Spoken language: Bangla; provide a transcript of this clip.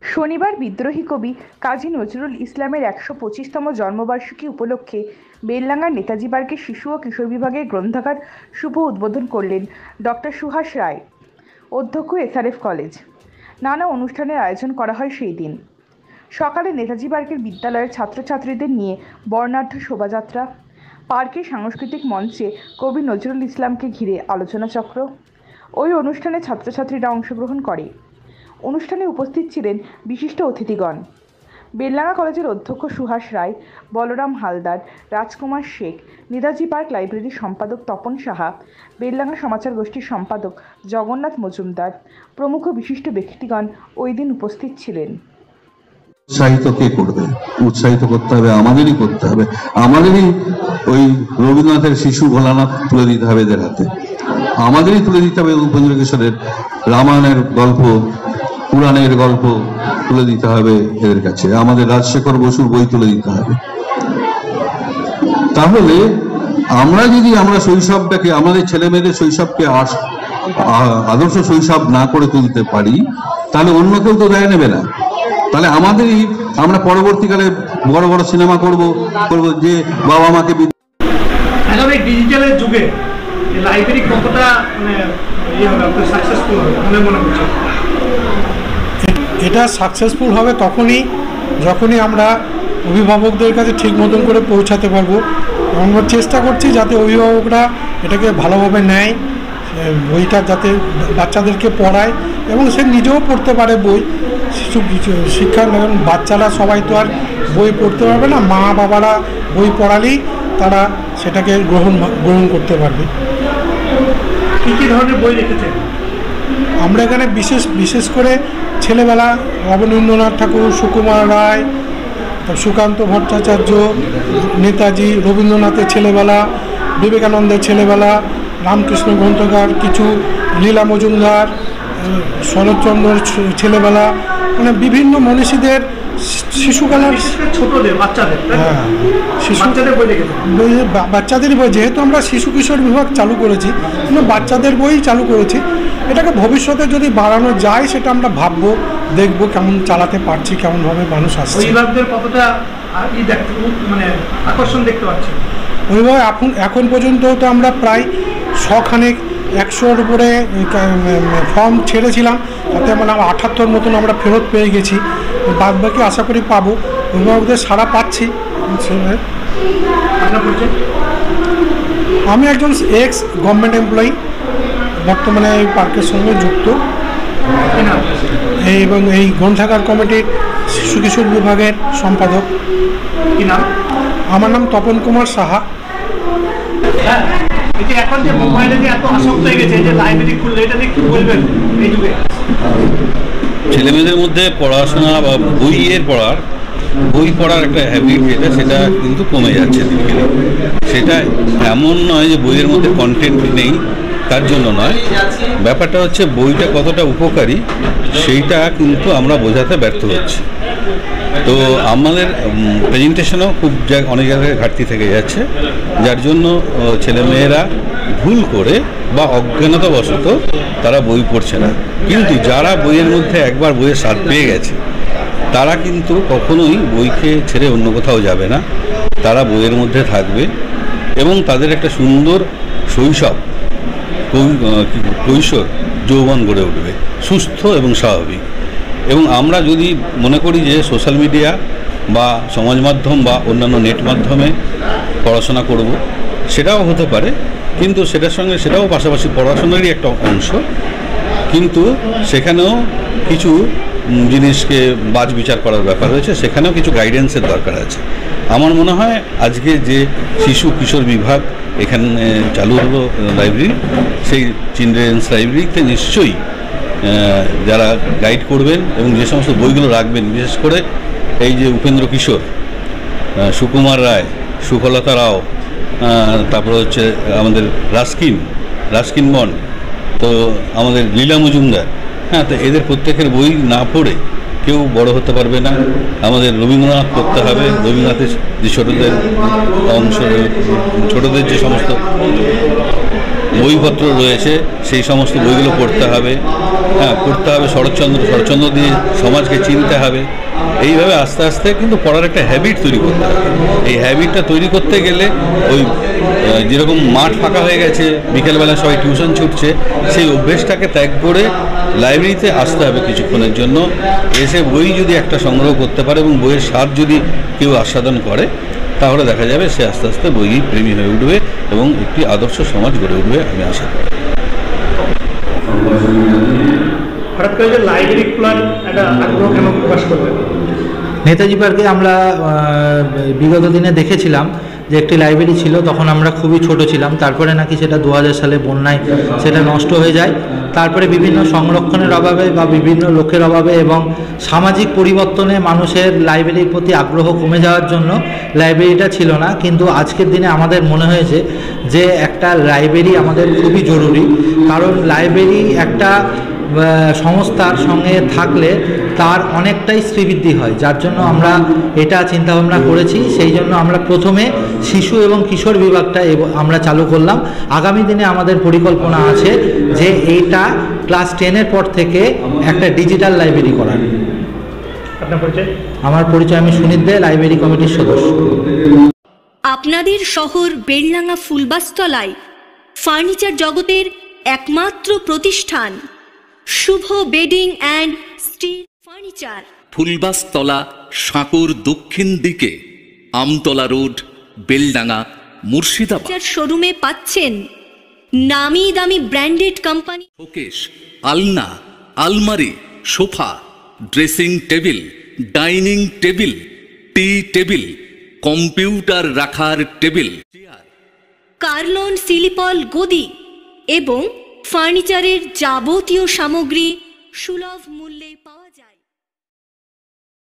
শনিবার বিদ্রোহী কবি কাজী নজরুল ইসলামের ১২৫তম জন্মবার্ষিকী উপলক্ষে বেলডাঙ্গার নেতাজি পার্কে শিশু ও কিশোর বিভাগের গ্রন্থাগার শুভ উদ্বোধন করলেন ডক্টর সুহাস রায়, অধ্যক্ষ, এসআরএফ কলেজ। নানা অনুষ্ঠানের আয়োজন করা হয় সেই দিন। সকালে নেতাজি পার্কের বিদ্যালয়ের ছাত্রছাত্রীদের নিয়ে বর্ণাঢ্য শোভাযাত্রা, পার্কের সাংস্কৃতিক মঞ্চে কবি নজরুল ইসলামকে ঘিরে আলোচনা চক্র। ওই অনুষ্ঠানে ছাত্রছাত্রীরা অংশগ্রহণ করে। অনুষ্ঠানে উপস্থিত ছিলেন বিশিষ্ট অতিথিগণ। বেলডাঙ্গা কলেজের অধ্যক্ষ সুহাস রায়, বলরাম হালদার, রাজকুমার শেখ, নেতাজি পার্ক লাইব্রেরির সম্পাদক তপন সাহা, বেলডাঙ্গা সমাচার গোষ্ঠীর সম্পাদক জগন্নাথ মজুমদার প্রমুখ বিশিষ্ট ব্যক্তিগণ ওই দিন উপস্থিত ছিলেন। উৎসাহিত কে করবে? উৎসাহিত করতে হবে, আমাদেরই করতে হবে। আমাদেরই ওই রবীন্দ্রনাথের শিশু ভোলানাথ তুলে দিতে হবে এদের হাতে, আমাদেরই তুলে দিতে হবে উপেন্দ্র কিশোরের রামায়ণের গল্প, পুরাণের গল্প তুলে দিতে হবে এদের কাছে, আমাদের রাজশেখর বসুর বই তুলে দিতে হবে। তাহলে আমরা শৈশবটাকে, আমাদের ছেলে মেয়েদের শৈশবকে আদর্শ শৈশব না করে তুলতে পারি, তাহলে অন্য কেউ তো দায় নেবে না। তাহলে আমরা পরবর্তীকালে বড় বড় সিনেমা করব যে বাবা মাকে। আগামী ডিজিটালের যুগে লাইব্রেরি কতটা সাকসেসফুল হবে মনে করছে? এটা সাকসেসফুল হবে যখনই আমরা অভিভাবকদের কাছে ঠিক মতন করে পৌঁছাতে পারবো। আমরা চেষ্টা করছি যাতে অভিভাবকরা এটাকে ভালোভাবে নেয়, বইটা যাতে বাচ্চাদেরকে পড়ায় এবং সে নিজেও পড়তে পারে বই। শিক্ষা বাচ্চারা সবাই তো আর বই পড়তে পারবে না, মা বাবারা বই পড়ালেই তারা সেটাকে গ্রহণ করতে পারবে। কী কী ধরনের বই রেখেছেন? আমরা এখানে বিশেষ করে ছেলেবেলা অবনীন্দ্রনাথ ঠাকুর, সুকুমার রায়, সুকান্ত ভট্টাচার্য, নেতাজি, রবীন্দ্রনাথের ছেলেবেলা, বিবেকানন্দের ছেলেবেলা, রামকৃষ্ণ গ্রন্থকার, কিছু লীলা মজুমদার, শরৎচন্দ্রের ছেলেবেলা, মানে বিভিন্ন মনীষীদের শিশুকালের ছোটদের বাচ্চাদের বাচ্চাদের বই। যেহেতু আমরা শিশু কিশোর বিভাগ চালু করেছি, কিন্তু বাচ্চাদের বই চালু করেছি। এটাকে ভবিষ্যতে যদি বাড়ানো যায় সেটা আমরা ভাববো, দেখবো কেমন চালাতে পারছি, কেমনভাবে মানুষ আসছে। অভিভাবকদের কতটা মানে আকর্ষণ দেখতে পাচ্ছি? ওইভাবে এখন পর্যন্ত তো আমরা প্রায় 100-র উপরে ফর্ম ছেড়েছিলাম, তাতে মানে 78 মতন আমরা ফেরত পেয়ে গেছি। বাদ বাকি আশা করি পাবো, অভিভাবকদের সাড়া পাচ্ছি। আমি একজন এক্স গভর্নমেন্ট এমপ্লয়ি, বর্তমানে এই পার্কের সঙ্গে যুক্ত এবং এই গ্রন্থাগার কমিটির শিশু কিশোর বিভাগের সম্পাদক। কি নাম? আমার নাম তপন কুমার সাহা। এখন যে মোবাইলে যে এত আসক্ত হয়ে গেছে, যে লাইব্রেরি খুললে, এটা নিয়ে কি বলবেন এই যুগে? ছেলেমেয়েদের মধ্যে পড়াশোনা বা বই পড়ার একটা হ্যাবিট সেটা কিন্তু কমে যাচ্ছে দিন দিন। সেটা এমন নয় যে বইয়ের মধ্যে কন্টেন্ট নেই, তার জন্য নয়। ব্যাপারটা হচ্ছে বইটা কতটা উপকারী সেইটা কিন্তু আমরা বোঝাতে ব্যর্থ হচ্ছি। তো আমাদের প্রেজেন্টেশনও অনেক জায়গায় ঘাটতি থেকে যাচ্ছে, যার জন্য ছেলেমেয়েরা ভুল করে বা অজ্ঞানতাবশত তারা বই পড়ছে না। কিন্তু যারা বইয়ের মধ্যে একবার বইয়ের স্বাদ পেয়ে গেছে, তারা কিন্তু কখনোই বইকে ছেড়ে অন্য কোথাও যাবে না, তারা বইয়ের মধ্যে থাকবে এবং তাদের একটা সুন্দর শৈশব, কৈশোর, যৌবন গড়ে উঠবে, সুস্থ এবং স্বাভাবিক। এবং আমরা যদি মনে করি যে সোশ্যাল মিডিয়া বা সমাজ মাধ্যম বা অন্যান্য নেট মাধ্যমে পড়াশোনা করব, সেটাও হতে পারে, কিন্তু সেটাও পাশাপাশি পড়াশোনারই একটা অংশ। কিন্তু সেখানেও কিছু জিনিসকে বাছ বিচার করার ব্যাপার রয়েছে, সেখানেও কিছু গাইডেন্সের দরকার আছে। আমার মনে হয় আজকে যে শিশু কিশোর বিভাগ এখানে চালু হলো লাইব্রেরি, সেই চিলড্রেন্স লাইব্রেরিতে নিশ্চয়ই যারা গাইড করবেন এবং যে সমস্ত বইগুলো রাখবেন, বিশেষ করে এই যে উপেন্দ্র কিশোর, সুকুমার রায়, সুফলতা রাও, তারপরে হচ্ছে আমাদের রাস্কিন বন্ড, তো আমাদের লীলা মজুমদার, তো এদের প্রত্যেকের বই না পড়ে কেউ বড় হতে পারবে না। আমাদের রবীন্দ্রনাথ পড়তে হবে, রবীন্দ্রনাথের যে ছোটদের যে সমস্ত বইপত্র রয়েছে সেই সমস্ত বইগুলো পড়তে হবে, হ্যাঁ পড়তে হবে। শরৎচন্দ্র দিয়ে সমাজকে চিনতে হবে। এইভাবে আস্তে আস্তে কিন্তু পড়ার একটা হ্যাবিট তৈরি করতে হবে। এই হ্যাবিটটা তৈরি করতে গেলে ওই যেরকম মাঠ ফাঁকা হয়ে গেছে, বিকেলবেলা সবাই টিউশন ছুটছে, সেই অভ্যেসটাকে ত্যাগ করে লাইব্রেরিতে আসতে হবে কিছুক্ষণের জন্য। এসে বই যদি একটা সংগ্রহ করতে পারে এবং বইয়ের স্বাদ যদি কেউ আস্বাদন করে, তাহলে দেখা যাবে সে আস্তে আস্তে বই প্রেমী হয়ে উঠবে এবং একটি আদর্শ সমাজ গড়ে উঠবে, আমি আশা করি। হঠাৎ করে যে লাইব্রেরি খোলার একটা আগ্রহ কেন প্রকাশ করবেন? নেতাজি পার্কে আমরা বিগত দিনে দেখেছিলাম যে একটি লাইব্রেরি ছিল, তখন আমরা খুবই ছোট ছিলাম। তারপরে নাকি সেটা 2000 সালে বন্যায় সেটা নষ্ট হয়ে যায়। তারপরে বিভিন্ন সংরক্ষণের অভাবে বা বিভিন্ন লোকের অভাবে এবং সামাজিক পরিবর্তনে মানুষের লাইব্রেরির প্রতি আগ্রহ কমে যাওয়ার জন্য লাইব্রেরিটা ছিল না। কিন্তু আজকের দিনে আমাদের মনে হয়েছে যে একটা লাইব্রেরি আমাদের খুবই জরুরি, কারণ লাইব্রেরি একটা সংস্থার সঙ্গে থাকলে তার অনেকটাই শ্রীবৃদ্ধি হয়, যার জন্য আমরা এটা চিন্তাভাবনা করেছি। সেই জন্য আমরা প্রথমে শিশু এবং কিশোর বিভাগটা আমরা চালু করলাম। আগামী দিনে আমাদের পরিকল্পনা আছে যে এইটা ক্লাস 10-এর পর থেকে একটা ডিজিটাল লাইব্রেরি করার। আপনার পরিচয়? আমার পরিচয়, আমি সুনীত দে, লাইব্রেরি কমিটির সদস্য। আপনাদের শহর বেলডাঙ্গা ফুলবাসতলায় ফার্নিচার জগতের একমাত্র প্রতিষ্ঠান শুভ বেডিং অ্যান্ড স্টিল ফার্নিচার, ফুলবাসতলা, সাঁকুর দক্ষিণ দিকে, আমতলা রোড, বেলডাঙ্গা, মুর্শিদাবাদ। শোরুমে পাচ্ছেন নামি দামি ব্র্যান্ডেড কোম্পানি শোকেস, আলনা, আলমারি, sofa, dressing table, dining table, tea table, computer রাখার টেবিল, চেয়ার, কার্লন সিলিপল গদি এবং ফার্নিচারের যাবতীয় সামগ্রী সুলভ